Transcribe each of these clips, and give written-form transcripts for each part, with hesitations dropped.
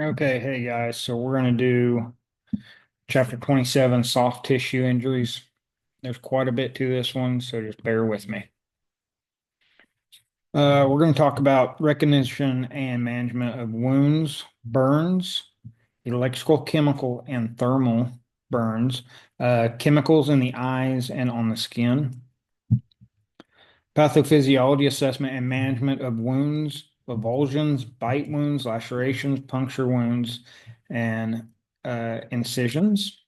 Okay, hey guys, so we're going to do chapter 27, soft tissue injuries. There's quite a bit to this one, so just bear with me. We're going to talk about recognition and management of wounds, burns, electrical, chemical, and thermal burns, chemicals in the eyes and on the skin, pathophysiology assessment and management of wounds, avulsions, bite wounds, lacerations, puncture wounds, and incisions.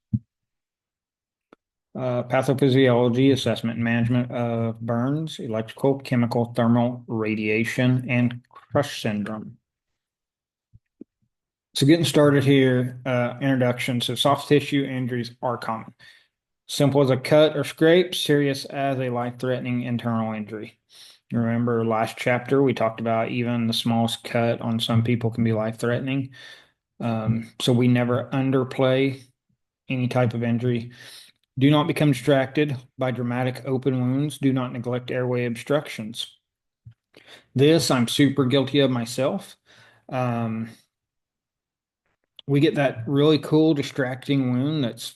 Pathophysiology, assessment and management of burns, electrical, chemical, thermal, radiation, and crush syndrome. So getting started here, introduction. So soft tissue injuries are common. Simple as a cut or scrape, serious as a life-threatening internal injury. Remember last chapter, we talked about even the smallest cut on some people can be life-threatening. So we never underplay any type of injury. Do not become distracted by dramatic open wounds. Do not neglect airway obstructions. This I'm super guilty of myself. Um, we get that really cool distracting wound that's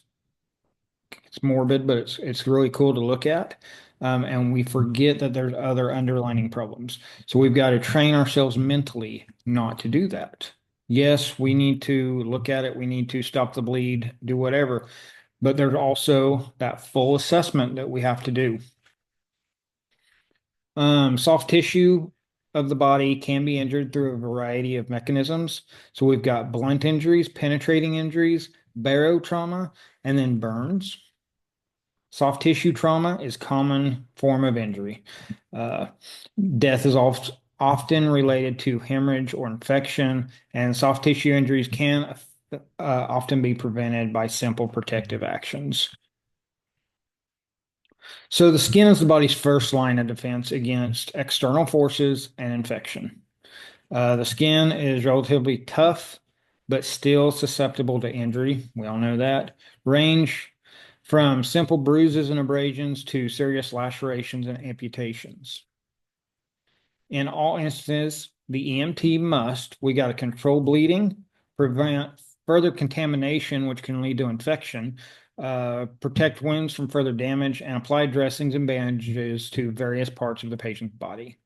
it's morbid, but it's really cool to look at. And we forget that there's other underlying problems. So we've got to train ourselves mentally not to do that. Yes, we need to look at it. We need to stop the bleed, do whatever. But there's also that full assessment that we have to do. Soft tissue of the body can be injured through a variety of mechanisms. So we've got blunt injuries, penetrating injuries, barotrauma, and then burns. Soft tissue trauma is common form of injury. Uh, Death is often related to hemorrhage or infection, and soft tissue injuries can often be prevented by simple protective actions. So the skin is the body's first line of defense against external forces and infection. The skin is relatively tough, but still susceptible to injury. We all know that. Range from simple bruises and abrasions to serious lacerations and amputations. In all instances, the EMT we got to control bleeding, prevent further contamination, which can lead to infection, protect wounds from further damage, and apply dressings and bandages to various parts of the patient's body.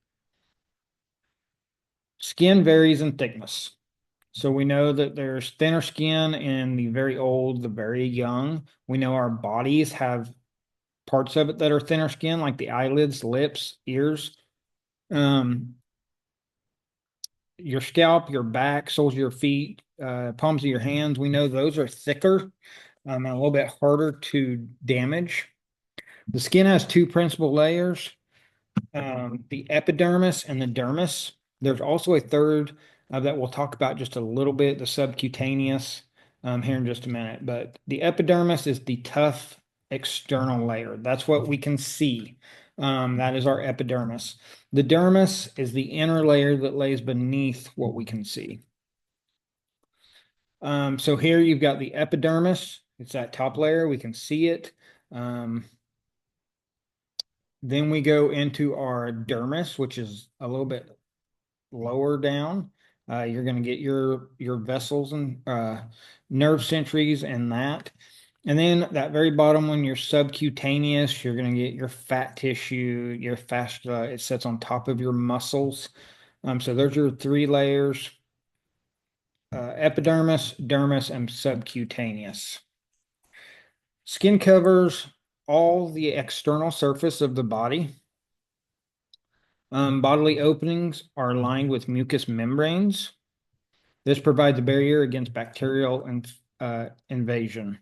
Skin varies in thickness. So we know that there's thinner skin in the very old, the very young. We know our bodies have parts of it that are thinner skin, like the eyelids, lips, ears. Um, your scalp, your back, soles of your feet, palms of your hands, we know those are thicker and a little bit harder to damage. The skin has two principal layers, the epidermis and the dermis. There's also a third that we'll talk about just a little bit, the subcutaneous, here in just a minute. But the epidermis is the tough external layer. That's what we can see. That is our epidermis. The dermis is the inner layer that lays beneath what we can see. So here you've got the epidermis. It's that top layer. We can see it. Um, then we go into our dermis, which is a little bit lower down. You're going to get your vessels and nerve centuries and that. And then that very bottom one, your subcutaneous, you're going to get your fat tissue, your fascia. It sits on top of your muscles. So those are three layers, epidermis, dermis, and subcutaneous. Skin covers all the external surface of the body. Bodily openings are lined with mucous membranes. This provides a barrier against bacterial invasion.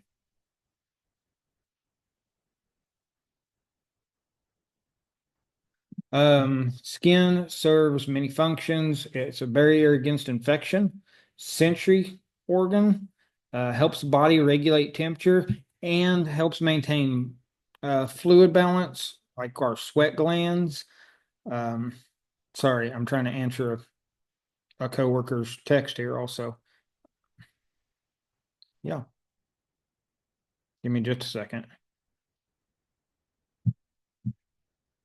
Skin serves many functions. It's a barrier against infection, sensory organ, helps the body regulate temperature, and helps maintain fluid balance, like our sweat glands. Um, Sorry, I'm trying to answer a coworker's text here also. Yeah, give me just a second.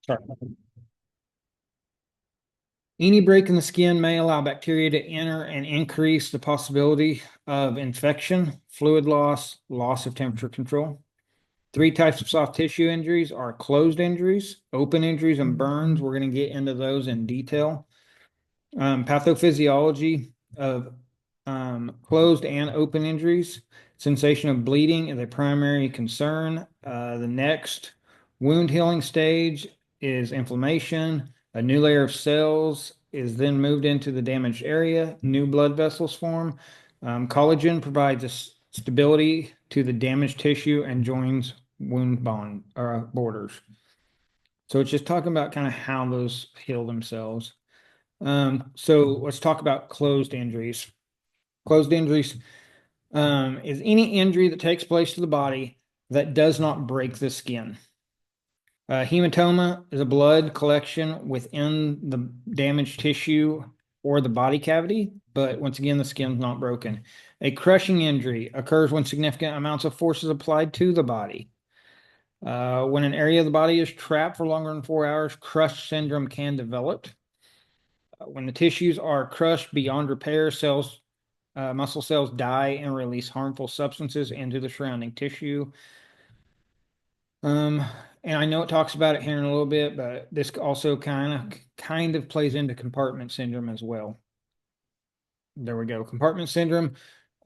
Sorry. Any break in the skin may allow bacteria to enter and increase the possibility of infection, fluid loss, loss of temperature control. Three types of soft tissue injuries are closed injuries, open injuries, and burns. We're going to get into those in detail. Pathophysiology of closed and open injuries. Sensation of bleeding is a primary concern. The next wound healing stage is inflammation. A new layer of cells is then moved into the damaged area. New blood vessels form. Collagen provides a stability to the damaged tissue and joins wound bond or borders. So it's just talking about kind of how those heal themselves. So let's talk about closed injuries. Closed injuries is any injury that takes place to the body that does not break the skin. Hematoma is a blood collection within the damaged tissue or the body cavity, but once again, the skin's not broken. A crushing injury occurs when significant amounts of force is applied to the body. When an area of the body is trapped for longer than 4 hours, crush syndrome can develop. When the tissues are crushed beyond repair, muscle cells die and release harmful substances into the surrounding tissue. Um, and I know it talks about it here in a little bit, but this also kind of plays into compartment syndrome as well. There we go. Compartment syndrome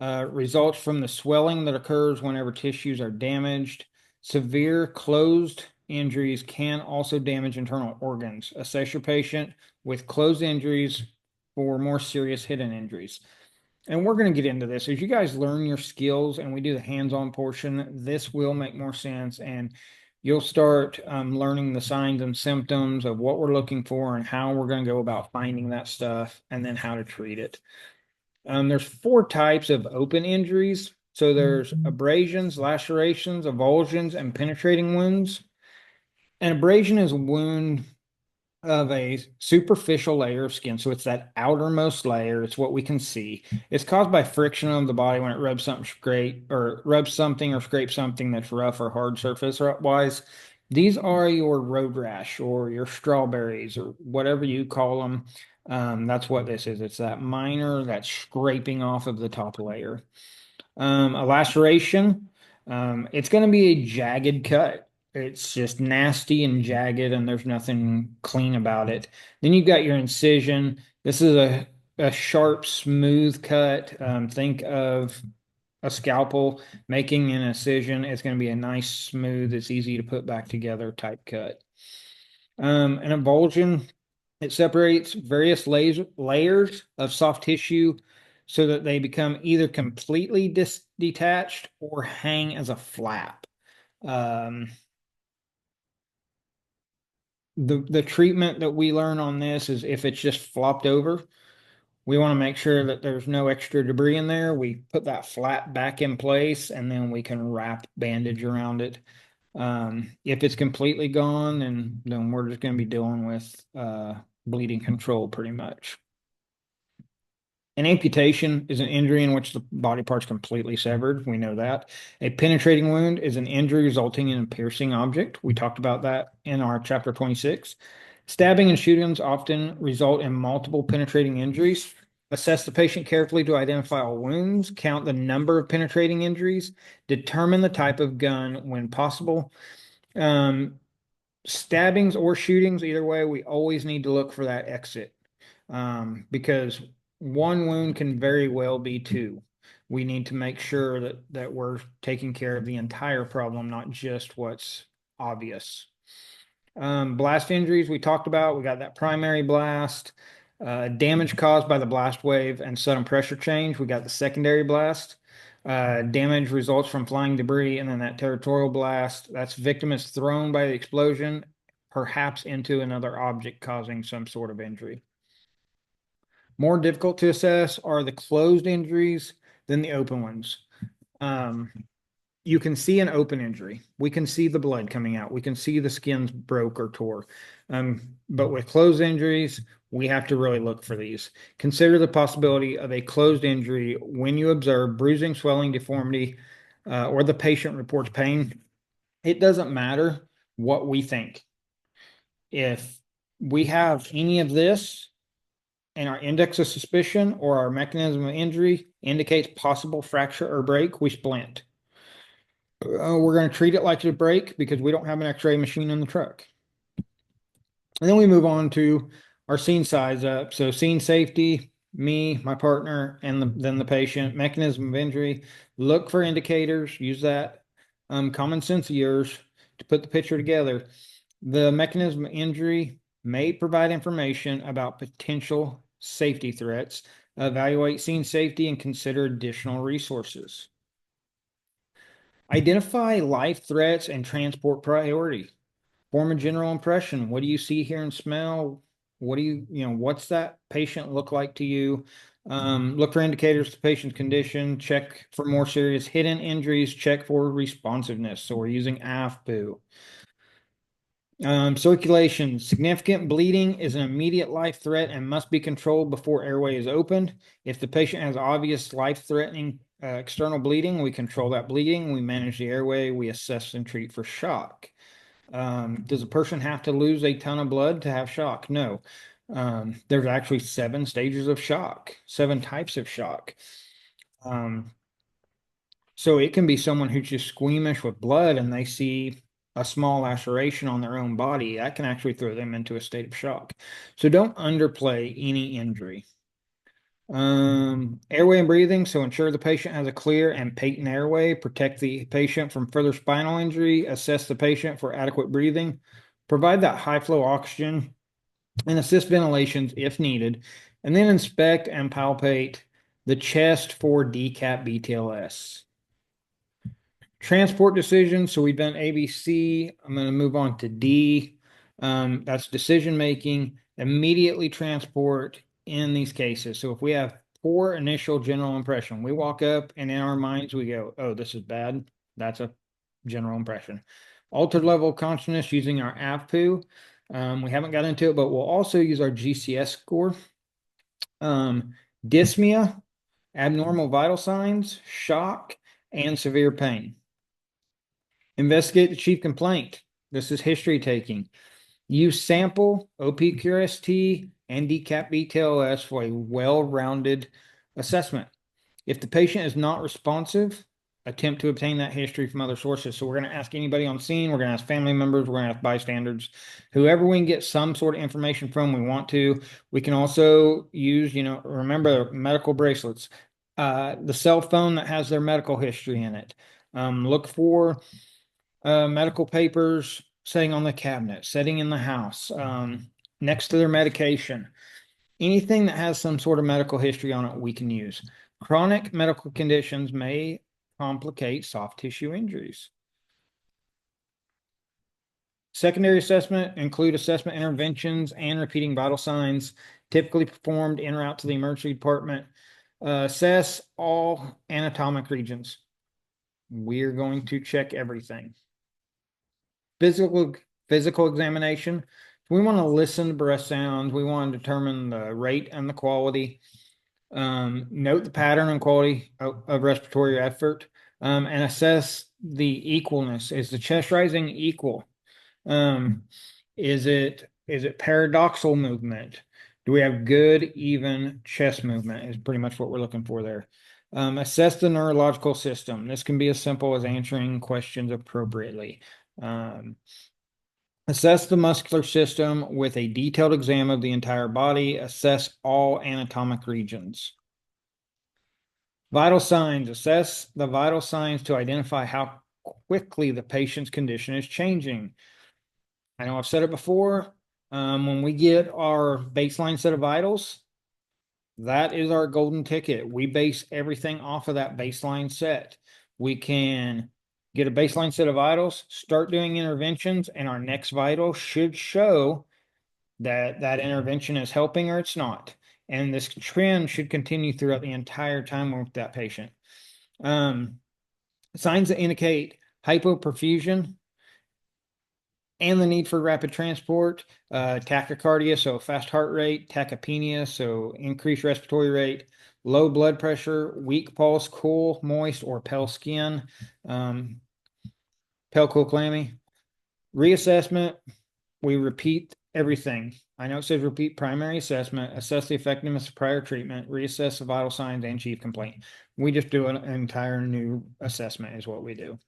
results from the swelling that occurs whenever tissues are damaged. Severe closed injuries can also damage internal organs. Assess your patient with closed injuries for more serious hidden injuries. And we're going to get into this. As you guys learn your skills and we do the hands-on portion, this will make more sense. And you'll start learning the signs and symptoms of what we're looking for and how we're going to go about finding that stuff and then how to treat it. There's four types of open injuries. So there's abrasions, lacerations, avulsions, and penetrating wounds. An abrasion is a wound of a superficial layer of skin. So it's that outermost layer. It's what we can see. It's caused by friction of the body when it rubs something or scrapes something that's rough or hard surface wise. These are your road rash or your strawberries or whatever you call them. That's what this is. It's that scraping off of the top layer. A laceration, it's going to be a jagged cut. It's just nasty and jagged, and there's nothing clean about it. Then you've got your incision. This is a sharp, smooth cut. Think of a scalpel making an incision. It's going to be a nice, smooth, it's easy to put back together type cut. An avulsion, it separates various layers of soft tissue so that they become either completely detached or hang as a flap. Um, the treatment that we learn on this is if it's just flopped over, we want to make sure that there's no extra debris in there. We put that flap back in place and then we can wrap bandage around it. If it's completely gone, then we're just going to be dealing with bleeding control pretty much. An amputation is an injury in which the body part's completely severed. We know that. A penetrating wound is an injury resulting in a piercing object. We talked about that in our chapter 26. Stabbing and shootings often result in multiple penetrating injuries. Assess the patient carefully to identify all wounds, count the number of penetrating injuries, determine the type of gun when possible. Stabbings or shootings, either way, we always need to look for that exit because one wound can very well be two. We need to make sure that we're taking care of the entire problem, not just what's obvious. Blast injuries we talked about. We got that primary blast, damage caused by the blast wave and sudden pressure change. We got the secondary blast. Damage results from flying debris, and then that territorial blast. That's victim is thrown by the explosion, perhaps into another object, causing some sort of injury. More difficult to assess are the closed injuries than the open ones. You can see an open injury. We can see the blood coming out. We can see the skin's broke or tore. But with closed injuries, we have to really look for these. Consider the possibility of a closed injury when you observe bruising, swelling, deformity, or the patient reports pain. It doesn't matter what we think. If we have any of this, and our index of suspicion or our mechanism of injury indicates possible fracture or break, we splint. We're going to treat it like it's a break because we don't have an x-ray machine in the truck. And then we move on to our scene size up. So scene safety, me, my partner, and then the patient. Mechanism of injury, look for indicators, use that common sense of yours to put the picture together. The mechanism of injury may provide information about potential safety threats, evaluate scene safety, and consider additional resources. Identify life threats and transport priority. Form a general impression. What do you see, hear, and smell? What do what's that patient look like to you? Look for indicators of the patient's condition. Check for more serious hidden injuries. Check for responsiveness. So we're using AFPU. Circulation. Significant bleeding is an immediate life threat and must be controlled before airway is opened. If the patient has obvious life-threatening external bleeding, we control that bleeding. We manage the airway. We assess and treat for shock. Does a person have to lose a ton of blood to have shock? No. There's actually 7 stages of shock, 7 types of shock. So it can be someone who's just squeamish with blood and they see a small laceration on their own body. That can actually throw them into a state of shock. So don't underplay any injury. Airway and breathing. So ensure the patient has a clear and patent airway. Protect the patient from further spinal injury. Assess the patient for adequate breathing. Provide that high flow oxygen and assist ventilations if needed. And then inspect and palpate the chest for decap BTLS. Transport decisions. So we've done ABC. I'm going to move on to D. That's decision making. Immediately transport in these cases. So if we have poor initial general impression, we walk up and in our minds we go, oh, this is bad. That's a general impression. Altered level of consciousness using our AFPU. We haven't got into it, but we'll also use our GCS score. Dyspnea, abnormal vital signs, shock, and severe pain. Investigate the chief complaint. This is history taking. Use sample, OPQRST, and decap BTLS for a well-rounded assessment. If the patient is not responsive, attempt to obtain that history from other sources. So we're going to ask anybody on scene. We're going to ask family members. We're going to ask bystanders. Whoever we can get some sort of information from, we want to. We can also use, remember medical bracelets. The cell phone that has their medical history in it. Look for medical papers sitting on the cabinet, sitting in the house, next to their medication. Anything that has some sort of medical history on it, we can use. Chronic medical conditions may complicate soft tissue injuries. Secondary assessment include assessment interventions and repeating vital signs, typically performed en route to the emergency department. Assess all anatomic regions. We're going to check everything. Physical examination. We want to listen to breath sounds. We want to determine the rate and the quality. Note the pattern and quality of respiratory effort, and assess the equalness. Is the chest rising equal? Is it paradoxal movement? Do we have good, even chest movement is pretty much what we're looking for there. Assess the neurological system. This can be as simple as answering questions appropriately. Assess the muscular system with a detailed exam of the entire body. Assess all anatomic regions. Vital signs. Assess the vital signs to identify how quickly the patient's condition is changing. I know I've said it before. When we get our baseline set of vitals, that is our golden ticket. We base everything off of that baseline set. We can get a baseline set of vitals, start doing interventions, and our next vital should show that that intervention is helping or it's not. And this trend should continue throughout the entire time with that patient. Signs that indicate hypoperfusion and the need for rapid transport, tachycardia, so fast heart rate, tachypnea, so increased respiratory rate, low blood pressure, weak pulse, cool, moist, or pale skin, pale, cool, clammy. Reassessment, we repeat everything. I know it says repeat primary assessment, assess the effectiveness of prior treatment, reassess the vital signs, and chief complaint. We just do an entire new assessment is what we do.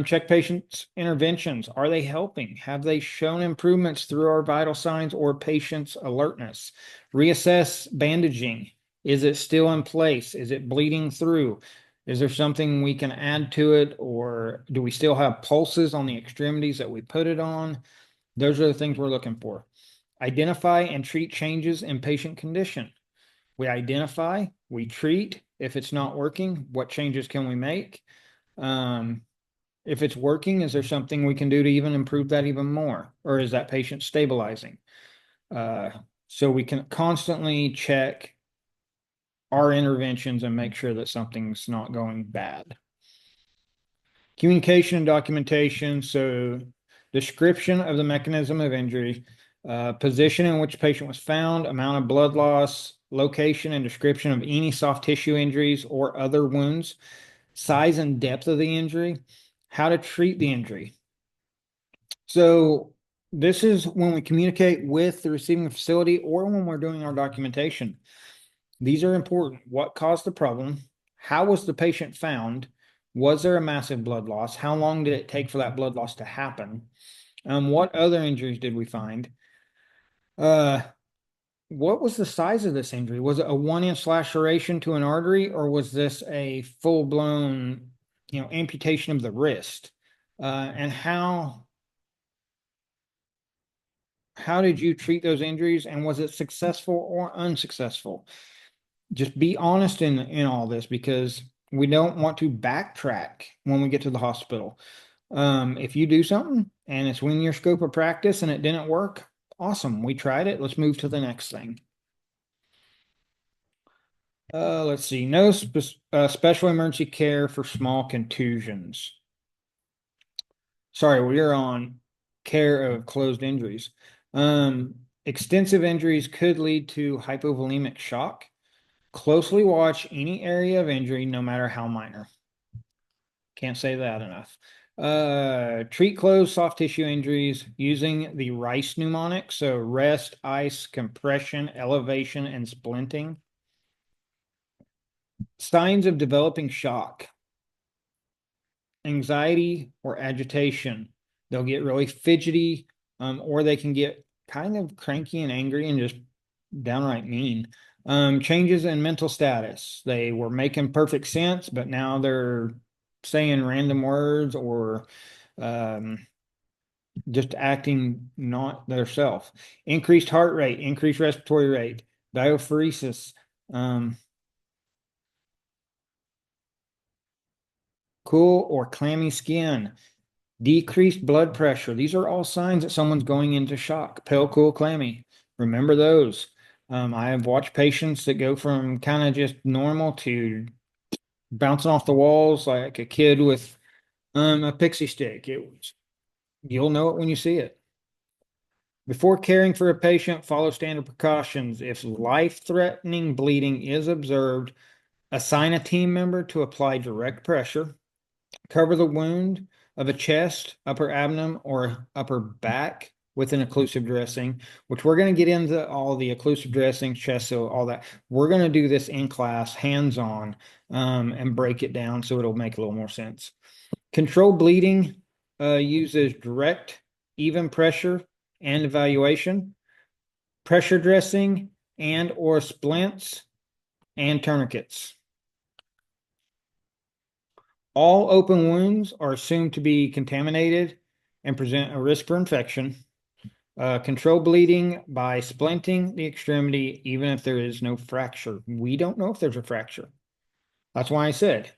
Check patients' interventions. Are they helping? Have they shown improvements through our vital signs or patient's alertness? Reassess bandaging. Is it still in place? Is it bleeding through? Is there something we can add to it? Or do we still have pulses on the extremities that we put it on? Those are the things we're looking for. Identify and treat changes in patient condition. We identify, we treat. If it's not working, what changes can we make? If it's working, is there something we can do to even improve that even more? Or is that patient stabilizing? So we can constantly check our interventions and make sure that something's not going bad. Communication and documentation. So description of the mechanism of injury, position in which patient was found, amount of blood loss, location and description of any soft tissue injuries or other wounds, size and depth of the injury, how to treat the injury. So this is when we communicate with the receiving facility or when we're doing our documentation. These are important. What caused the problem? How was the patient found? Was there a massive blood loss? How long did it take for that blood loss to happen? What other injuries did we find? What was the size of this injury? Was it a 1-inch laceration to an artery, or was this a full-blown, amputation of the wrist? And how did you treat those injuries, and was it successful or unsuccessful? Just be honest in all this, because we don't want to backtrack when we get to the hospital. If you do something and it's within your scope of practice and it didn't work, awesome. We tried it. Let's move to the next thing. Let's see. No special emergency care for small contusions. Sorry, we are on care of closed injuries. Extensive injuries could lead to hypovolemic shock. Closely watch any area of injury, no matter how minor. Can't say that enough. Treat closed soft tissue injuries using the RICE mnemonic. So rest, ice, compression, elevation, and splinting. Signs of developing shock. Anxiety or agitation. They'll get really fidgety, or they can get kind of cranky and angry and just downright mean. Changes in mental status. They were making perfect sense, but now they're saying random words or just acting not their self. Increased heart rate, increased respiratory rate, diaphoresis, cool or clammy skin, decreased blood pressure. These are all signs that someone's going into shock. Pale, cool, clammy. Remember those. I have watched patients that go from kind of just normal to bouncing off the walls like a kid with a pixie stick. You'll know it when you see it. Before caring for a patient, follow standard precautions. If life-threatening bleeding is observed, assign a team member to apply direct pressure. Cover the wound of a chest, upper abdomen, or upper back with an occlusive dressing, which we're going to get into all the occlusive dressing, chest seal, all that. We're going to do this in class, hands-on, and break it down so it'll make a little more sense. Control bleeding uses direct, even pressure and evaluation, pressure dressing, and or splints and tourniquets. All open wounds are assumed to be contaminated and present a risk for infection. Control bleeding by splinting the extremity, even if there is no fracture. We don't know if there's a fracture. That's why I said,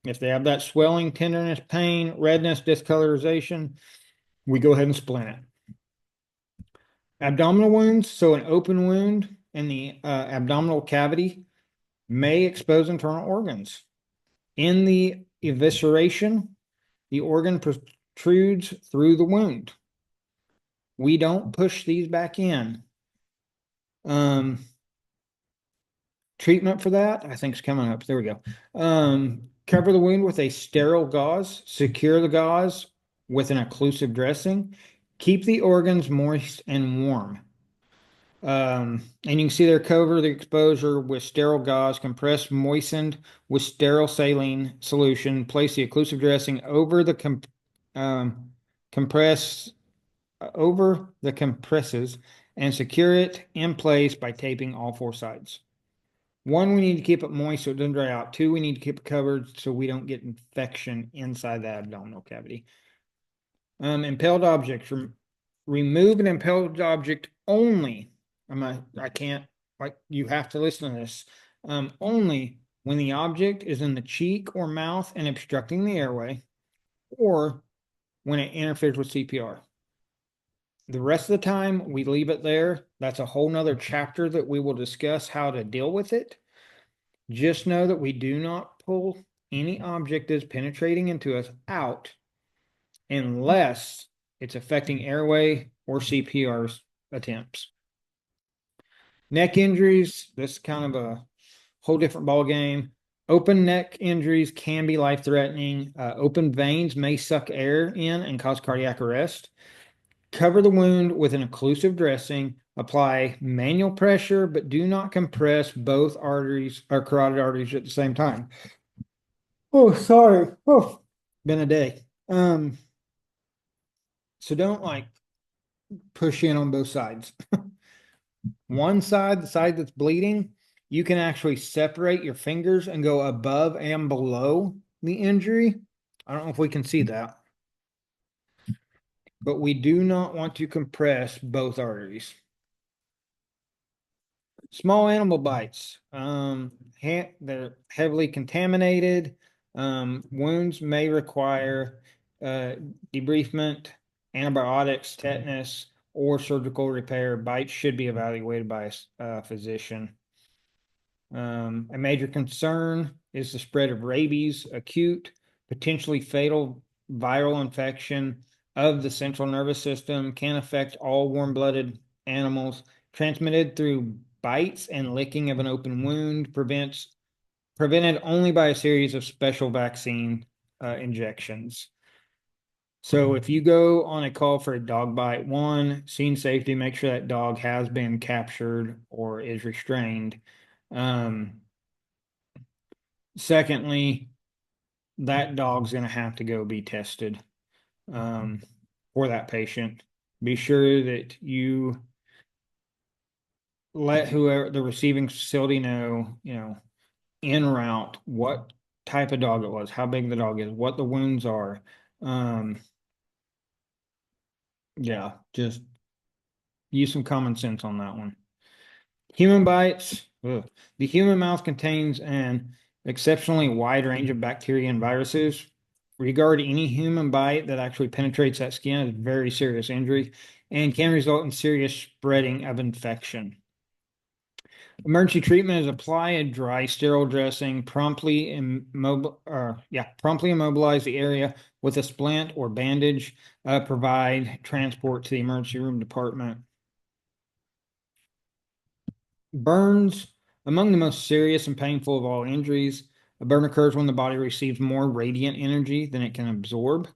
if they have that swelling, tenderness, pain, redness, discolorization, we go ahead and splint it. Abdominal wounds, so an open wound in the abdominal cavity may expose internal organs. In the evisceration, the organ protrudes through the wound. We don't push these back in. Treatment for that, I think, is coming up. There we go. Cover the wound with a sterile gauze. Secure the gauze with an occlusive dressing. Keep the organs moist and warm. And you can see there, cover the exposure with sterile gauze, compress moistened with sterile saline solution. Place the occlusive dressing um, compress over the compresses and secure it in place by taping all four sides. One, we need to keep it moist so it doesn't dry out. Two, we need to keep it covered so we don't get infection inside the abdominal cavity. Impaled objects. Remove an impaled object only. I can't, like, you have to listen to this. Only when the object is in the cheek or mouth and obstructing the airway, or when it interferes with CPR. The rest of the time, we leave it there. That's a whole nother chapter that we will discuss how to deal with it. Just know that we do not pull any object that's penetrating into us out unless it's affecting airway or CPR attempts. Neck injuries, this is kind of a whole different ball game. Open neck injuries can be life-threatening. Open veins may suck air in and cause cardiac arrest. Cover the wound with an occlusive dressing. Apply manual pressure, but do not compress both arteries or carotid arteries at the same time. Oh, sorry. Oh, been a day. So don't like push in on both sides. One side, the side that's bleeding, you can actually separate your fingers and go above and below the injury. I don't know if we can see that, but we do not want to compress both arteries. Small animal bites, they're heavily contaminated. Wounds may require debridement, antibiotics, tetanus, or surgical repair. Bites should be evaluated by a physician. A major concern is the spread of rabies, acute, potentially fatal viral infection of the central nervous system, can affect all warm-blooded animals, transmitted through bites and licking of an open wound, prevented only by a series of special vaccine injections. So if you go on a call for a dog bite, one, scene safety, make sure that dog has been captured or is restrained. Secondly, that dog's going to have to go be tested for that patient. Be sure that you let whoever the receiving facility know, en route what type of dog it was, how big the dog is, what the wounds are. Yeah, just use some common sense on that one. Human bites. Ugh. The human mouth contains an exceptionally wide range of bacteria and viruses. Regard any human bite that actually penetrates that skin as very serious injury and can result in serious spreading of infection. Emergency treatment is apply a dry sterile dressing, promptly immobilize the area with a splint or bandage, provide transport to the emergency room department. Burns, among the most serious and painful of all injuries. A burn occurs when the body receives more radiant energy than it can absorb.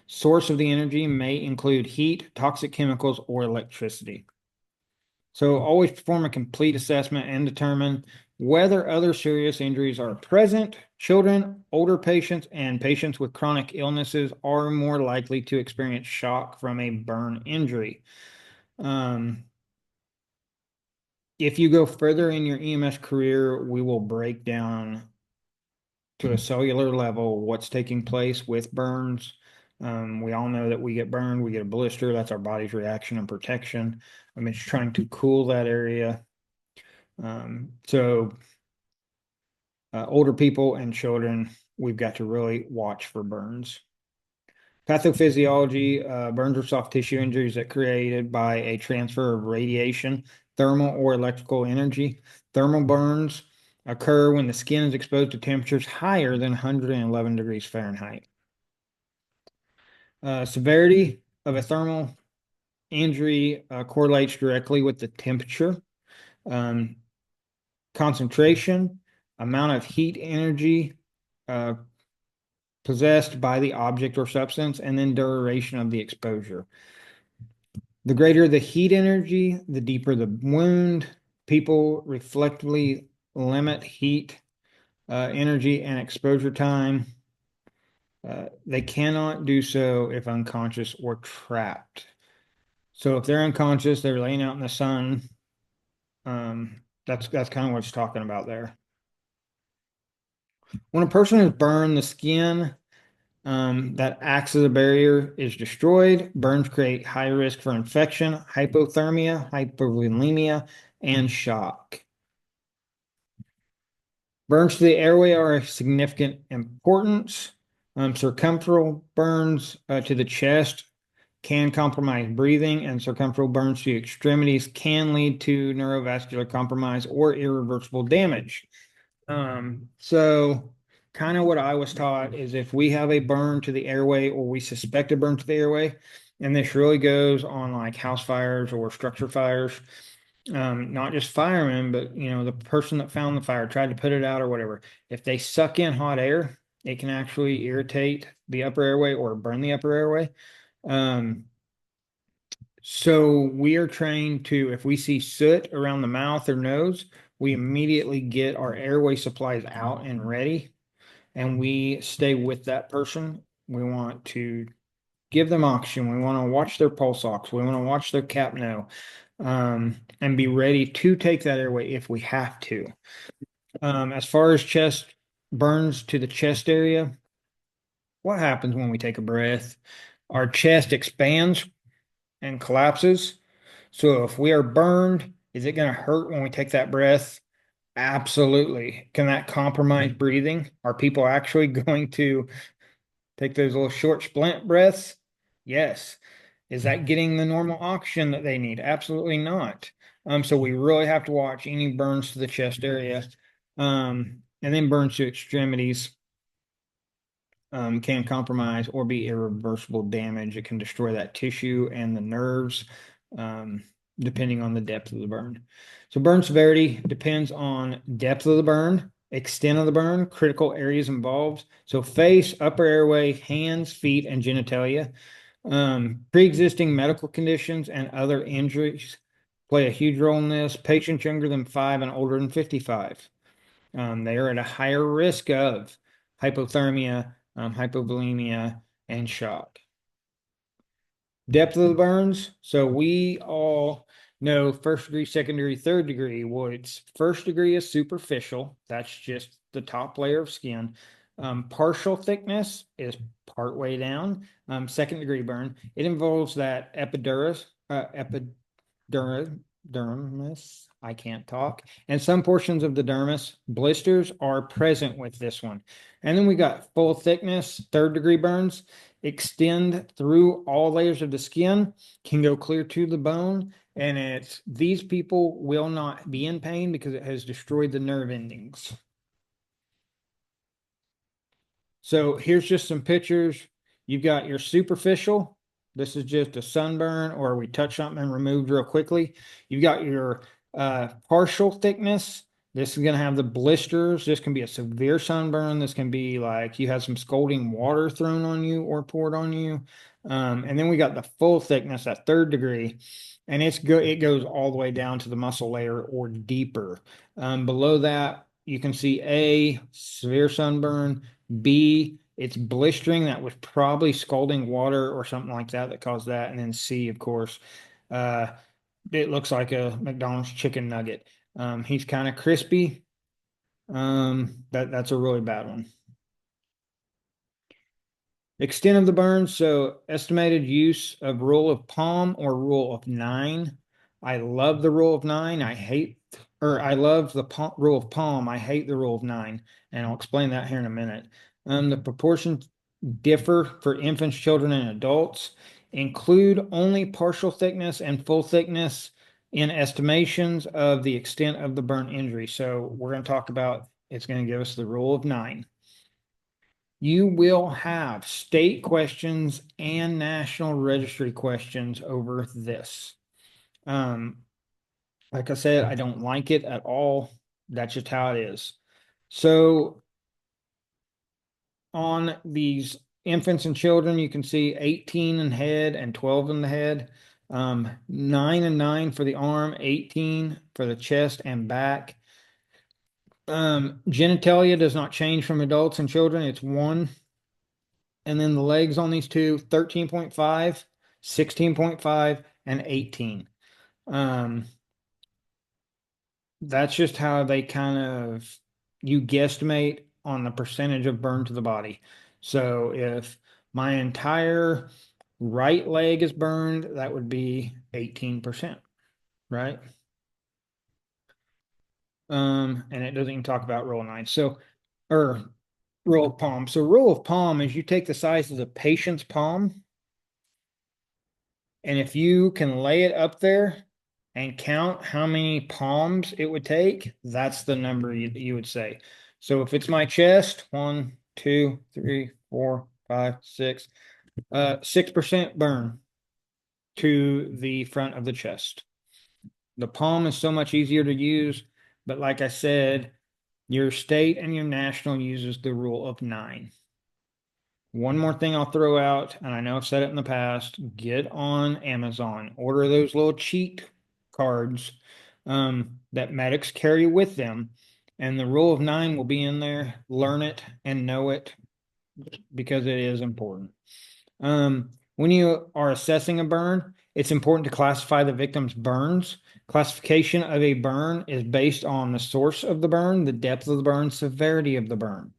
Source of the energy may include heat, toxic chemicals, or electricity. So always perform a complete assessment and determine whether other serious injuries are present. Children, older patients, and patients with chronic illnesses are more likely to experience shock from a burn injury. If you go further in your EMS career, we will break down to a cellular level what's taking place with burns. We all know that we get burned, we get a blister. That's our body's reaction and protection. It's trying to cool that area. Older people and children, we've got to really watch for burns. Pathophysiology, burns are soft tissue injuries that are created by a transfer of radiation, thermal or electrical energy. Thermal burns occur when the skin is exposed to temperatures higher than 111 degrees Fahrenheit. Severity of a thermal injury correlates directly with the temperature, concentration, amount of heat energy possessed by the object or substance, and then duration of the exposure. The greater the heat energy, the deeper the wound. People reflectively limit heat, energy, and exposure time. They cannot do so if unconscious or trapped. So if they're unconscious, they're laying out in the sun. That's kind of what it's talking about there. When a person is burned, the skin that acts as a barrier is destroyed. Burns create high risk for infection, hypothermia, hypovolemia, and shock. Burns to the airway are of significant importance. Circumferential burns to the chest can compromise breathing, and circumferential burns to extremities can lead to neurovascular compromise or irreversible damage. So kind of what I was taught is if we have a burn to the airway or we suspect a burn to the airway, and this really goes on like house fires or structure fires, not just firemen, but the person that found the fire tried to put it out or whatever. If they suck in hot air, it can actually irritate the upper airway or burn the upper airway. Um, so we are trained to, if we see soot around the mouth or nose, we immediately get our airway supplies out and ready, and we stay with that person. We want to give them oxygen. We want to watch their pulse ox. We want to watch their capno, and be ready to take that airway if we have to. As far as chest burns to the chest area, what happens when we take a breath? Our chest expands and collapses. So if we are burned, is it going to hurt when we take that breath? Absolutely. Can that compromise breathing? Are people actually going to take those little short splint breaths? Yes. Is that getting the normal oxygen that they need? Absolutely not. So we really have to watch any burns to the chest area, and then burns to extremities can compromise or be irreversible damage. It can destroy that tissue and the nerves, um, depending on the depth of the burn. So burn severity depends on depth of the burn, extent of the burn, critical areas involved. So face, upper airway, hands, feet, and genitalia. Pre-existing medical conditions and other injuries play a huge role in this. Patients younger than 5 and older than 55. They are at a higher risk of hypothermia, hypovolemia, and shock. Depth of the burns. So we all know first degree, second degree, third degree. Well, it's first degree is superficial. That's just the top layer of skin. Partial thickness is part way down. Second degree burn. It involves that dermis. I can't talk. And some portions of the dermis. Blisters are present with this one. And then we got full thickness, third degree burns, extend through all layers of the skin, can go clear to the bone. And these people will not be in pain because it has destroyed the nerve endings. So here's just some pictures. You've got your superficial. This is just a sunburn, or we touch something and removed real quickly. You've got your partial thickness. This is going to have the blisters. This can be a severe sunburn. This can be like you had some scalding water thrown on you or poured on you. And then we got the full thickness at third degree, and it goes all the way down to the muscle layer or deeper. Below that, you can see A, severe sunburn. B, it's blistering. That was probably scalding water or something like that that caused that. And then C, of course, uh, it looks like a McDonald's chicken nugget. He's kind of crispy. That's a really bad one. Extent of the burn. So estimated use of rule of palm or rule of 9. I love the rule of 9. I love the rule of palm. I hate the rule of 9. And I'll explain that here in a minute. The proportions differ for infants, children, and adults. Include only partial thickness and full thickness in estimations of the extent of the burn injury. So we're going to talk about, it's going to give us the rule of 9. You will have state questions and national registry questions over this. Like I said, I don't like it at all. That's just how it is. So on these infants and children, you can see 18 in head and 12 in the head. 9 and 9 for the arm, 18 for the chest and back. Genitalia does not change from adults and children. It's 1. And then the legs on these two, 13.5, 16.5, and 18. Um, that's just how they kind of you guesstimate on the percentage of burn to the body. So if my entire right leg is burned, that would be 18%, right? And it doesn't even talk about rule of 9. So, or rule of palm. So rule of palm is you take the size of the patient's palm, and if you can lay it up there and count how many palms it would take, that's the number you would say. So if it's my chest, 1, 2, 3, 4, 5, 6, 6% burn to the front of the chest. The palm is so much easier to use, but like I said, your state and your national uses the rule of 9. One more thing I'll throw out, and I know I've said it in the past, get on Amazon. Order those little cheat cards that medics carry with them. And the rule of 9 will be in there. Learn it and know it because it is important. When you are assessing a burn, it's important to classify the victim's burns. Classification of a burn is based on the source of the burn, the depth of the burn, severity of the burn.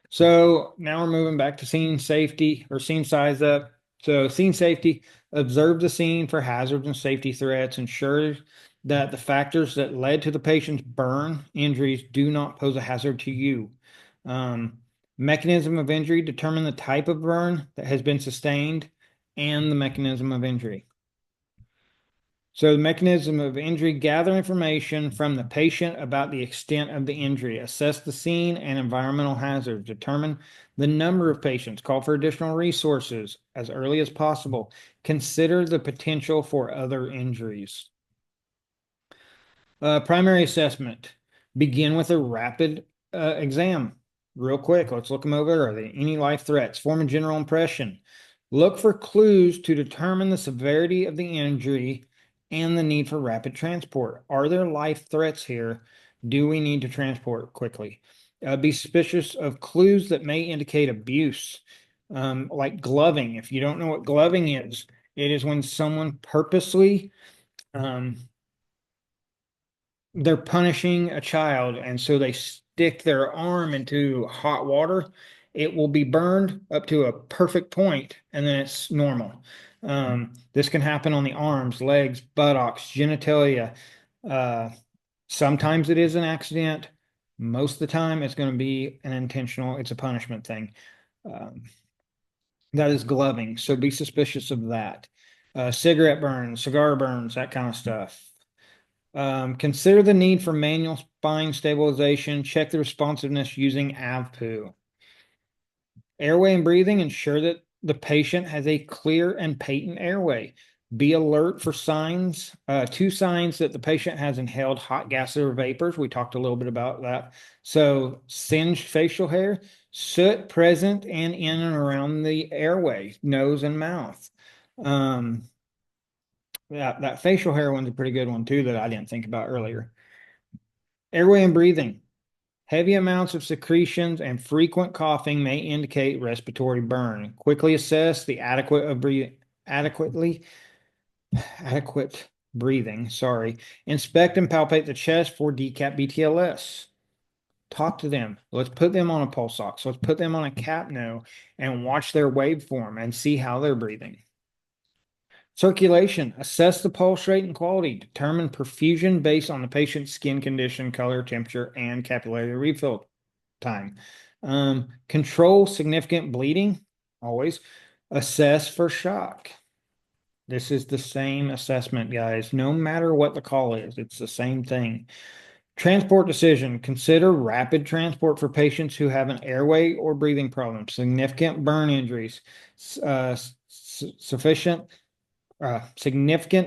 So now we're moving back to scene safety or scene size up. So scene safety, observe the scene for hazards and safety threats, ensure that the factors that led to the patient's burn injuries do not pose a hazard to you. Mechanism of injury, determine the type of burn that has been sustained and the mechanism of injury. So the mechanism of injury, gather information from the patient about the extent of the injury, assess the scene and environmental hazards, determine the number of patients, call for additional resources as early as possible, consider the potential for other injuries. Primary assessment, begin with a rapid exam. Real quick, let's look them over. Are there any life threats? Form a general impression. Look for clues to determine the severity of the injury and the need for rapid transport. Are there life threats here? Do we need to transport quickly? Be suspicious of clues that may indicate abuse, like gloving. If you don't know what gloving is, it is when someone purposely they're punishing a child, and so they stick their arm into hot water. It will be burned up to a perfect point, and then it's normal. This can happen on the arms, legs, buttocks, genitalia. Uh, Sometimes it is an accident. Most of the time, it's going to be an intentional. It's a punishment thing. Um, that is gloving, so be suspicious of that. Cigarette burns, cigar burns, that kind of stuff. Consider the need for manual spine stabilization. Check the responsiveness using AVPU. Airway and breathing, ensure that the patient has a clear and patent airway. Be alert for signs, 2 signs that the patient has inhaled hot gases or vapors. We talked a little bit about that. So singed facial hair, soot present and in and around the airway, nose and mouth. That facial hair one's a pretty good one too that I didn't think about earlier. Airway and breathing. Heavy amounts of secretions and frequent coughing may indicate respiratory burn. Quickly assess the adequate breathing. Sorry. Inspect and palpate the chest for decap BTLS. Talk to them. Let's put them on a pulse ox. Let's put them on a capno and watch their waveform and see how they're breathing. Circulation, assess the pulse rate and quality, determine perfusion based on the patient's skin condition, color, temperature, and capillary refill time. Control significant bleeding, always. Assess for shock. This is the same assessment, guys. No matter what the call is, it's the same thing. Transport decision, consider rapid transport for patients who have an airway or breathing problem, significant burn injuries, significant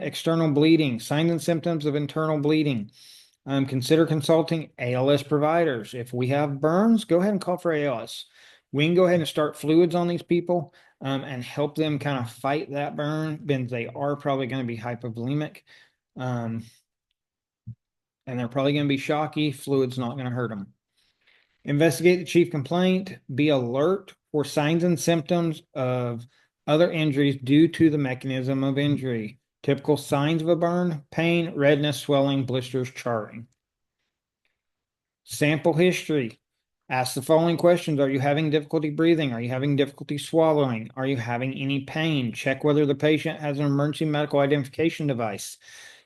external bleeding, signs and symptoms of internal bleeding. Consider consulting ALS providers. If we have burns, go ahead and call for ALS. We can go ahead and start fluids on these people. and help them kind of fight that burn, because they are probably going to be hypovolemic. And they're probably going to be shocky. Fluid's not going to hurt them. Investigate the chief complaint. Be alert for signs and symptoms of other injuries due to the mechanism of injury. Typical signs of a burn: pain, redness, swelling, blisters, charring. Sample history. Ask the following questions. Are you having difficulty breathing? Are you having difficulty swallowing? Are you having any pain? Check whether the patient has an emergency medical identification device.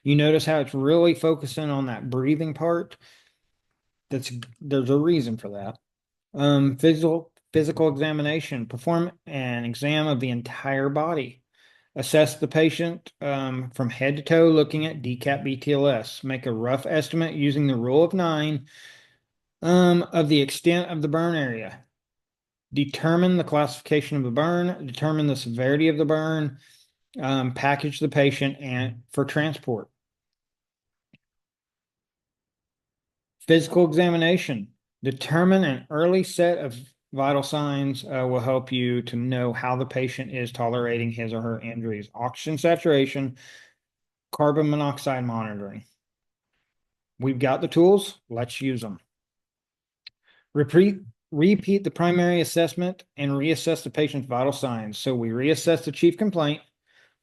You notice how it's really focusing on that breathing part. There's a reason for that. Physical examination. Perform an exam of the entire body. Assess the patient from head to toe, looking at DCAT BTLS. Make a rough estimate using the rule of 9 of the extent of the burn area. Determine the classification of the burn. Determine the severity of the burn. Package the patient and for transport. Physical examination. Determine an early set of vital signs will help you to know how the patient is tolerating his or her injuries. Oxygen saturation, carbon monoxide monitoring. We've got the tools. Let's use them. Repeat the primary assessment and reassess the patient's vital signs. So we reassess the chief complaint.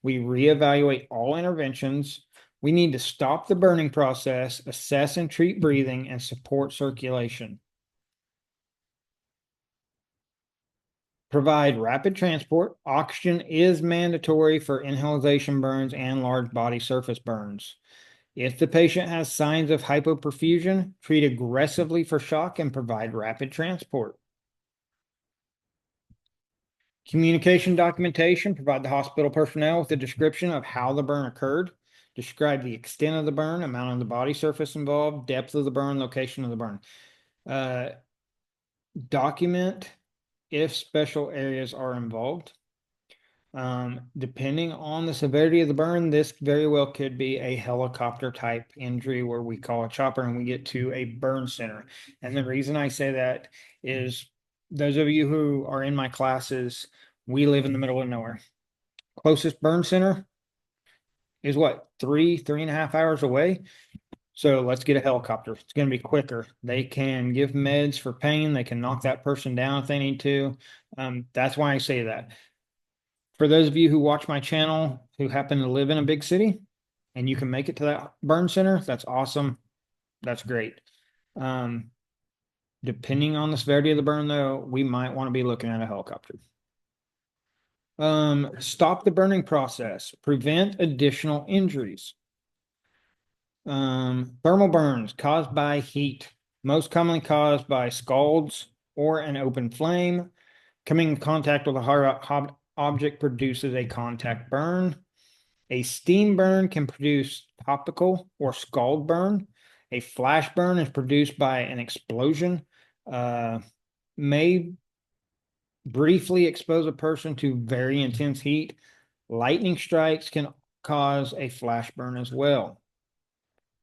We reevaluate all interventions. We need to stop the burning process, assess and treat breathing, and support circulation. Provide rapid transport. Oxygen is mandatory for inhalation burns and large body surface burns. If the patient has signs of hypoperfusion, treat aggressively for shock and provide rapid transport. Communication documentation. Provide the hospital personnel with a description of how the burn occurred. Describe the extent of the burn, amount of the body surface involved, depth of the burn, location of the burn. Document if special areas are involved. Depending on the severity of the burn, this very well could be a helicopter type injury where we call a chopper and we get to a burn center. And the reason I say that is those of you who are in my classes, we live in the middle of nowhere. Closest burn center is what, 3.5 hours away. So let's get a helicopter. It's going to be quicker. They can give meds for pain. They can knock that person down if they need to. That's why I say that. For those of you who watch my channel who happen to live in a big city and you can make it to that burn center, that's awesome. That's great. Depending on the severity of the burn, though, we might want to be looking at a helicopter. Stop the burning process. Prevent additional injuries. Thermal burns caused by heat, most commonly caused by scalds or an open flame. Coming in contact with a hard object produces a contact burn. A steam burn can produce topical or scald burn. A flash burn is produced by an explosion. May briefly expose a person to very intense heat. Lightning strikes can cause a flash burn as well.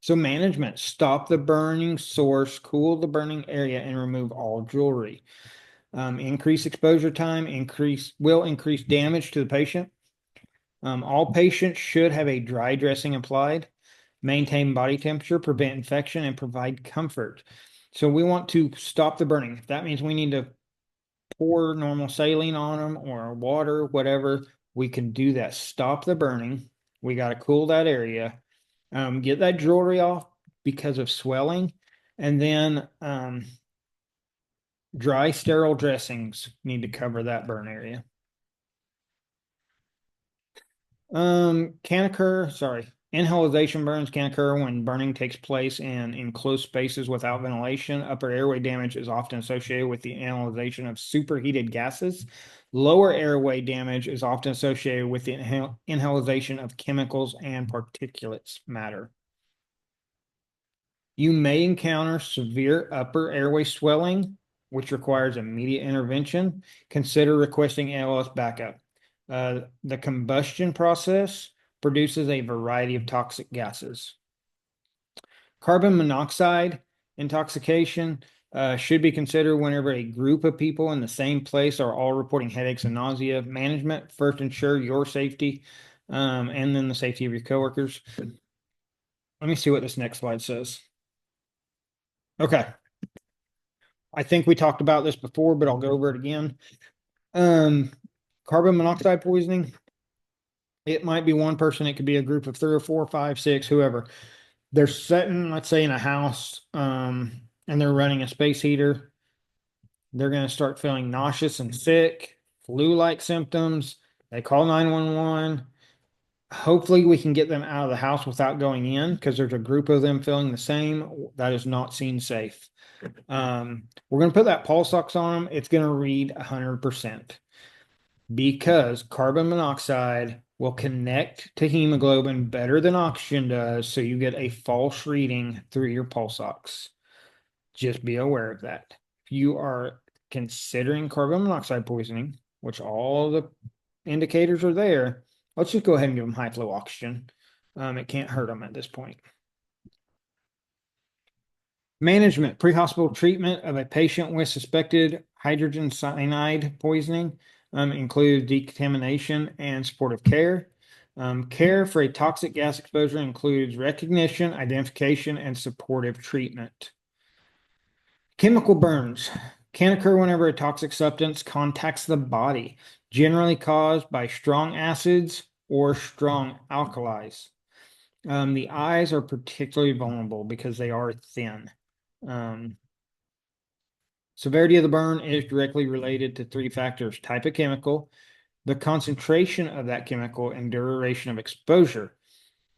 So management: stop the burning source, cool the burning area, and remove all jewelry. Increase exposure time, will increase damage to the patient. All patients should have a dry dressing applied. Maintain body temperature, prevent infection, and provide comfort. So we want to stop the burning. If that means we need to pour normal saline on them or water, whatever, we can do that. Stop the burning. We got to cool that area. Get that jewelry off because of swelling. And then dry, sterile dressings need to cover that burn area. Inhalation burns can occur when burning takes place in enclosed spaces without ventilation. Upper airway damage is often associated with the inhalation of superheated gases. Lower airway damage is often associated with the inhalation of chemicals and particulates matter. You may encounter severe upper airway swelling, which requires immediate intervention. Consider requesting ALS backup. The combustion process produces a variety of toxic gases. Carbon monoxide intoxication Should be considered whenever a group of people in the same place are all reporting headaches and nausea. Management first ensure your safety, and then the safety of your coworkers. Let me see what this next slide says. Okay. I think we talked about this before, but I'll go over it again. Um, Carbon monoxide poisoning. It might be one person. It could be a group of 3 or 4, 5, 6, whoever. They're sitting, let's say, in a house, and they're running a space heater. They're going to start feeling nauseous and sick, flu-like symptoms. They call 911. Hopefully, we can get them out of the house without going in because there's a group of them feeling the same. That is not seen safe. We're going to put that pulse ox on them. It's going to read 100% because carbon monoxide will connect to hemoglobin better than oxygen does. So you get a false reading through your pulse ox. Just be aware of that. If you are considering carbon monoxide poisoning, which all the indicators are there, let's just go ahead and give them high flow oxygen. It can't hurt them at this point. Management, pre-hospital treatment of a patient with suspected hydrogen cyanide poisoning includes decontamination and supportive care. Care for a toxic gas exposure includes recognition, identification, and supportive treatment. Chemical burns can occur whenever a toxic substance contacts the body, generally caused by strong acids or strong alkalis. The eyes are particularly vulnerable because they are thin. Severity of the burn is directly related to 3 factors: type of chemical, the concentration of that chemical, and duration of exposure.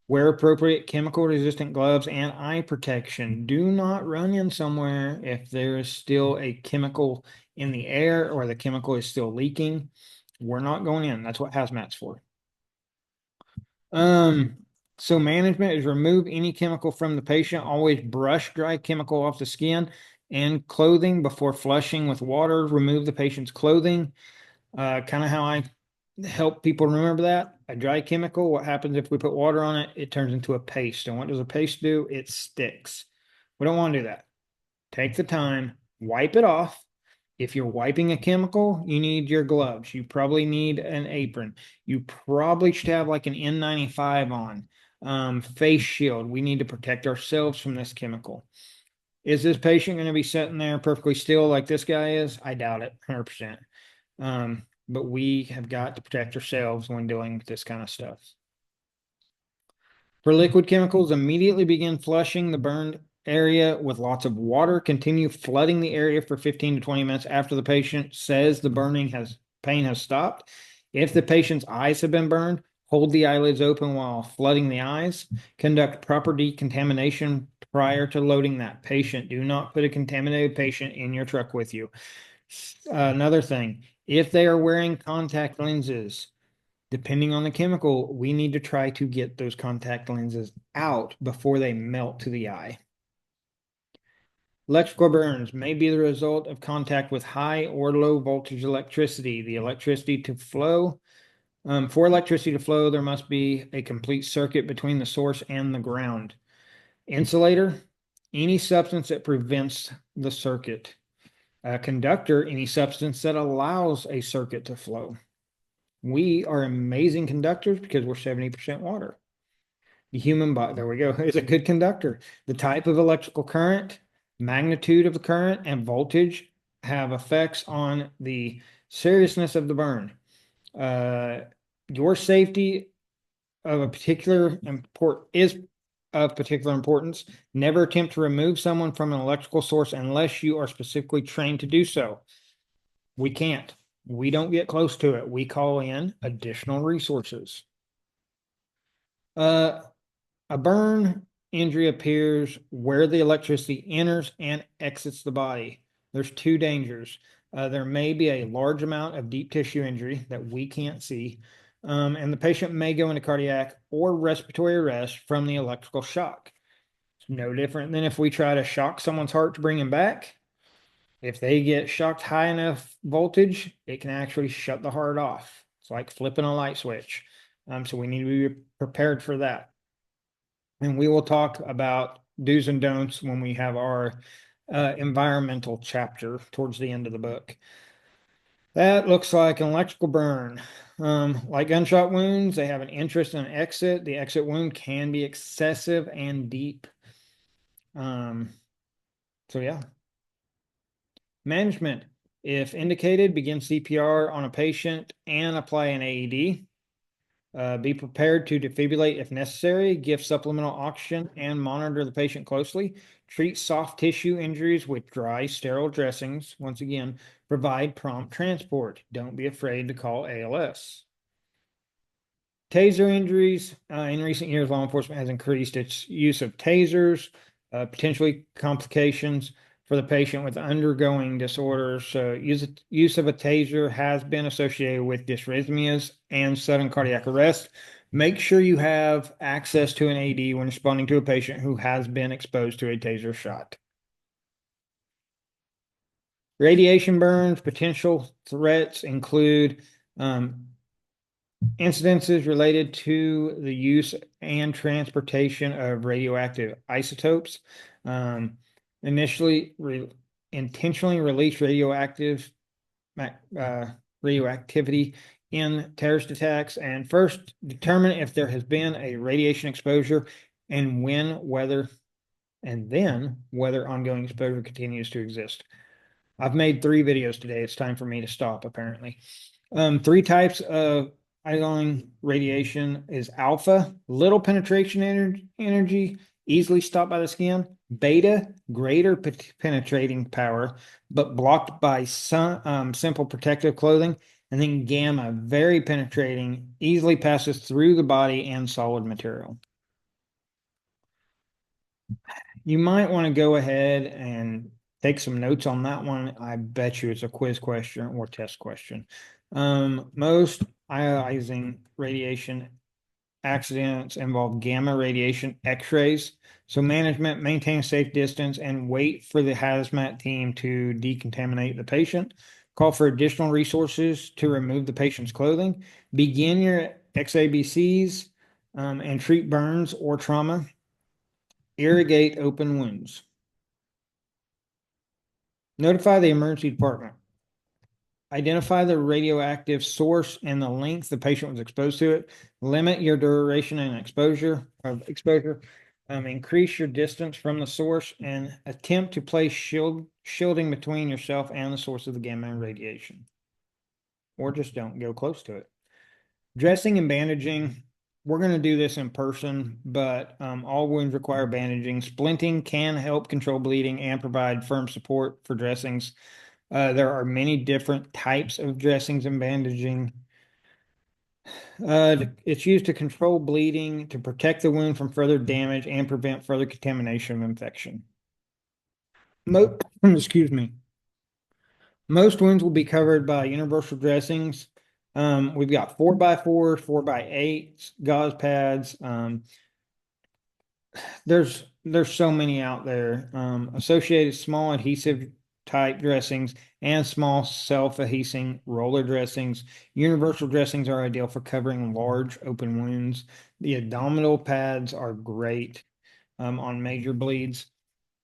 Wear appropriate chemical resistant gloves and eye protection. Do not run in somewhere if there is still a chemical in the air or the chemical is still leaking. We're not going in. That's what hazmat's for. So management is remove any chemical from the patient. Always brush dry chemical off the skin and clothing before flushing with water. Remove the patient's clothing. Kind of how I help people remember that. A dry chemical, what happens if we put water on it? It turns into a paste. And what does a paste do? It sticks. We don't want to do that. Take the time, wipe it off. If you're wiping a chemical, you need your gloves. You probably need an apron. You probably should have like an N95 on. Face shield. We need to protect ourselves from this chemical. Is this patient going to be sitting there perfectly still like this guy is? I doubt it, 100%. But we have got to protect ourselves when dealing with this kind of stuff. For liquid chemicals, immediately begin flushing the burned area with lots of water. Continue flooding the area for 15 to 20 minutes after the patient says the pain has stopped. If the patient's eyes have been burned, hold the eyelids open while flooding the eyes. Conduct proper decontamination prior to loading that patient. Do not put a contaminated patient in your truck with you. Another thing, if they are wearing contact lenses, depending on the chemical, we need to try to get those contact lenses out before they melt to the eye. Electrical burns may be the result of contact with high or low voltage electricity. The electricity to flow, for electricity to flow, there must be a complete circuit between the source and the ground. Insulator, any substance that prevents the circuit. Conductor, any substance that allows a circuit to flow. We are amazing conductors because we're 70% water. The human body, there we go, is a good conductor. The type of electrical current, magnitude of the current, and voltage have effects on the seriousness of the burn. Your safety of a particular is of particular importance. Never attempt to remove someone from an electrical source unless you are specifically trained to do so. We can't. We don't get close to it. We call in additional resources. A burn injury appears where the electricity enters and exits the body. There's 2 dangers. There may be a large amount of deep tissue injury that we can't see, and the patient may go into cardiac or respiratory arrest from the electrical shock. It's no different than if we try to shock someone's heart to bring him back. If they get shocked high enough voltage, it can actually shut the heart off. It's like flipping a light switch. So we need to be prepared for that. And we will talk about do's and don'ts when we have our environmental chapter towards the end of the book. That looks like an electrical burn. Like gunshot wounds, they have an interest in an exit. The exit wound can be excessive and deep. Um, so yeah. Management. If indicated, begin CPR on a patient and apply an AED. Be prepared to defibrillate if necessary, give supplemental oxygen, and monitor the patient closely. Treat soft tissue injuries with dry, sterile dressings. Once again, provide prompt transport. Don't be afraid to call ALS. Taser injuries. In recent years, law enforcement has increased its use of tasers, potentially complications for the patient with undergoing disorders. So use of a taser has been associated with dysrhythmias and sudden cardiac arrest. Make sure you have access to an AD when responding to a patient who has been exposed to a taser shot. Radiation burns, potential threats include incidences related to the use and transportation of radioactive isotopes. Um, initially, intentionally release radioactivity in terrorist attacks, and first determine if there has been a radiation exposure and then whether ongoing exposure continues to exist. I've made 3 videos today. It's time for me to stop, apparently. 3 types of ionizing radiation is alpha, little penetration energy, easily stopped by the skin. Beta, greater penetrating power, but blocked by some simple protective clothing. And then gamma, very penetrating, easily passes through the body and solid material. You might want to go ahead and take some notes on that one. I bet you it's a quiz question or test question. Most ionizing radiation accidents involve gamma radiation X-rays. So management maintain a safe distance and wait for the hazmat team to decontaminate the patient. Call for additional resources to remove the patient's clothing. Begin your XABCs and treat burns or trauma. Irrigate open wounds. Notify the emergency department. Identify the radioactive source and the length the patient was exposed to it. Limit your duration and exposure. Increase your distance from the source and attempt to place shielding between yourself and the source of the gamma radiation. Or just don't go close to it. Dressing and bandaging. We're going to do this in person, but all wounds require bandaging. Splinting can help control bleeding and provide firm support for dressings. There are many different types of dressings and bandaging. It's used to control bleeding, to protect the wound from further damage, and prevent further contamination of infection. Excuse me. Most wounds will be covered by universal dressings. We've got 4x4s, 4x8s, gauze pads. There's so many out there. Associated small adhesive type dressings and small self-adhesing roller dressings. Universal dressings are ideal for covering large open wounds. The abdominal pads are great on major bleeds.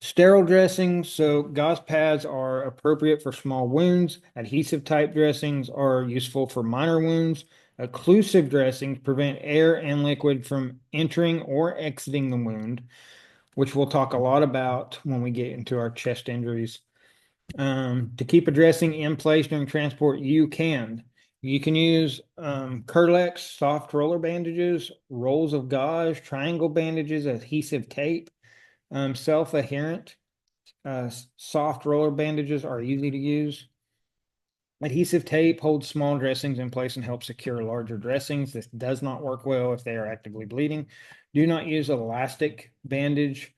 Sterile dressings, so gauze pads are appropriate for small wounds. Adhesive type dressings are useful for minor wounds. Occlusive dressings prevent air and liquid from entering or exiting the wound, which we'll talk a lot about when we get into our chest injuries. To keep a dressing in place during transport, you can use Kerlix soft roller bandages, rolls of gauze, triangle bandages, adhesive tape. Self-adherent soft roller bandages are easy to use. Adhesive tape holds small dressings in place and helps secure larger dressings. This does not work well if they are actively bleeding. Do not use elastic bandage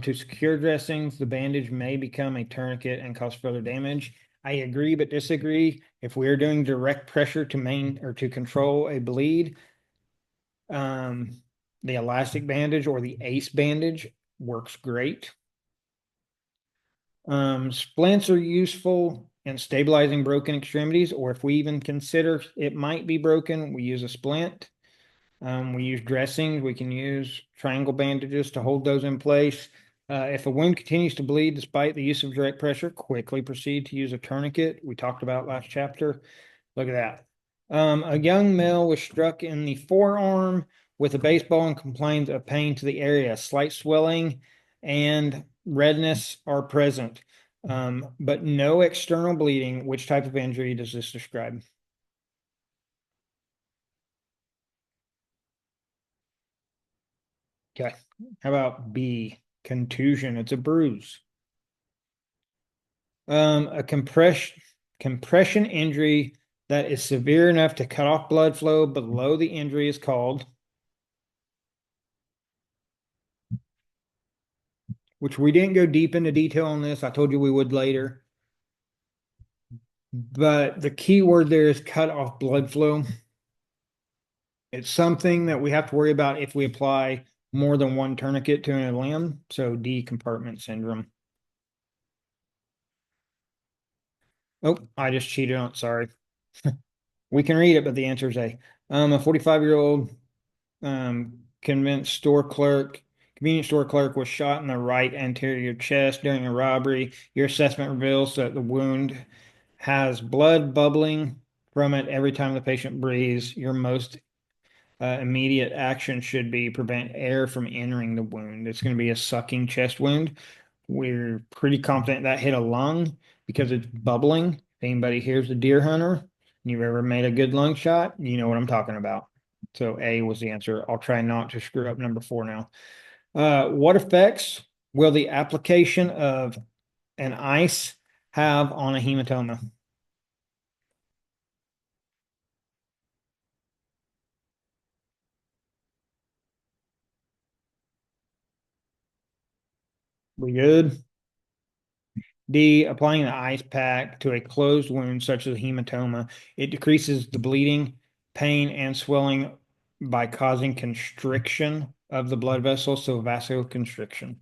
to secure dressings. The bandage may become a tourniquet and cause further damage. I agree but disagree. If we are doing direct pressure to control a bleed, the elastic bandage or the ACE bandage works great. Splints are useful in stabilizing broken extremities, or if we even consider it might be broken, we use a splint. We use dressings. We can use triangle bandages to hold those in place. If a wound continues to bleed despite the use of direct pressure, quickly proceed to use a tourniquet. We talked about last chapter. Look at that. A young male was struck in the forearm with a baseball and complains of pain to the area. Slight swelling and redness are present, but no external bleeding. Which type of injury does this describe? Okay. How about B, contusion? It's a bruise. A compression injury that is severe enough to cut off blood flow below the injury is called, which we didn't go deep into detail on this. I told you we would later. But the key word there is cut off blood flow. It's something that we have to worry about if we apply more than one tourniquet to a limb. So D, compartment syndrome. Oh, I just cheated on it. Sorry. We can read it, but the answer is A. A 45-year-old convenience store clerk was shot in the right anterior chest during a robbery. Your assessment reveals that the wound has blood bubbling from it every time the patient breathes. Your most immediate action should be prevent air from entering the wound. It's going to be a sucking chest wound. We're pretty confident that hit a lung because it's bubbling. If anybody here's a deer hunter, and you've ever made a good lung shot, you know what I'm talking about. So A was the answer. I'll try not to screw up number 4 now. What effects will the application of an ice have on a hematoma? We good? D, applying the ice pack to a closed wound such as a hematoma. It decreases the bleeding, pain, and swelling by causing constriction of the blood vessels, so vasoconstriction.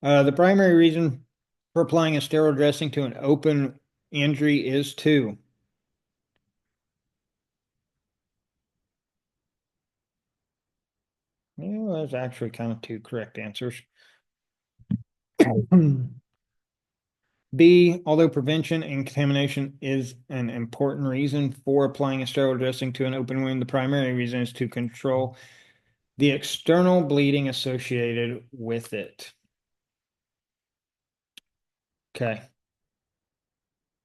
The primary reason for applying a sterile dressing to an open injury is to. Yeah, there's actually kind of two correct answers. B, although prevention and contamination is an important reason for applying a sterile dressing to an open wound, the primary reason is to control the external bleeding associated with it. Okay.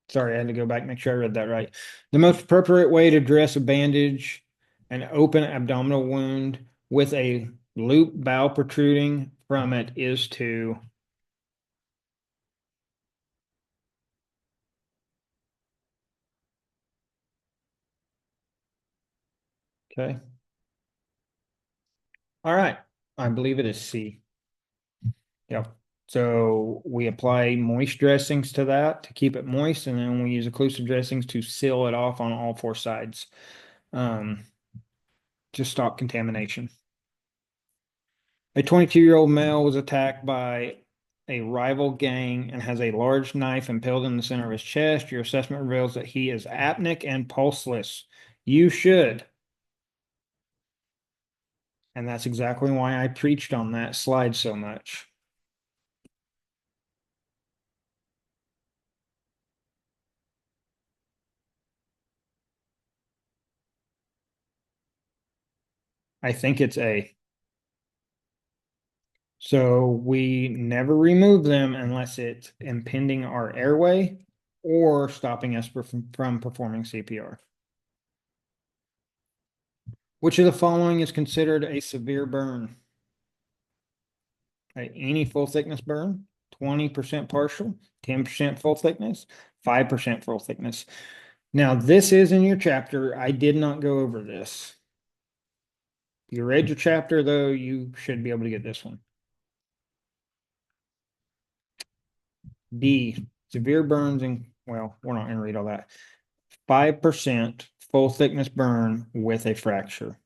Sorry, I had to go back and make sure I read that right. The most appropriate way to dress a bandage an open abdominal wound with a loop bowel protruding from it is to. Okay. All right. I believe it is C. Yep. So we apply moist dressings to that to keep it moist, and then we use occlusive dressings to seal it off on all 4 sides um, to stop contamination. A 22-year-old male was attacked by a rival gang and has a large knife impaled in the center of his chest. Your assessment reveals that he is apneic and pulseless. You should. And that's exactly why I preached on that slide so much. I think it's A. So we never remove them unless it's impeding our airway or stopping us from performing CPR. Which of the following is considered a severe burn? Any full thickness burn, 20% partial, 10% full thickness, 5% full thickness. Now, this is in your chapter. I did not go over this. If you read your chapter, though, you should be able to get this one. D, severe burns, and well, we're not going to read all that. 5% full thickness burn with a fracture.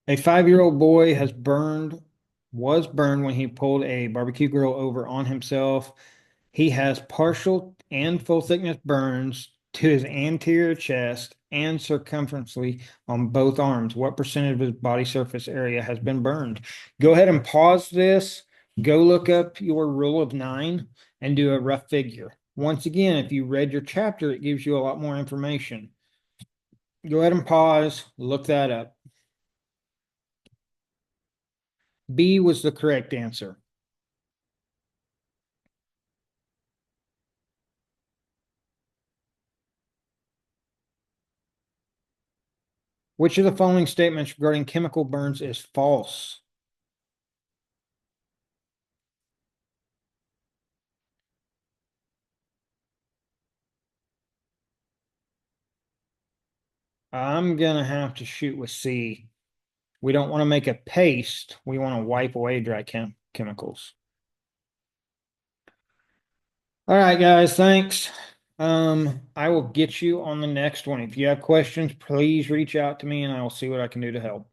A 5-year-old boy was burned when he pulled a barbecue grill over on himself. He has partial and full thickness burns to his anterior chest and circumferentially on both arms? What percentage of his body surface area has been burned? Go ahead and pause this. Go look up your rule of 9 and do a rough figure. Once again, if you read your chapter, it gives you a lot more information. Go ahead and pause, look that up. B was the correct answer. Which of the following statements regarding chemical burns is false? I'm going to have to shoot with C. We don't want to make a paste. We want to wipe away dry chemicals. All right, guys, thanks. I will get you on the next one. If you have questions, please reach out to me and I will see what I can do to help.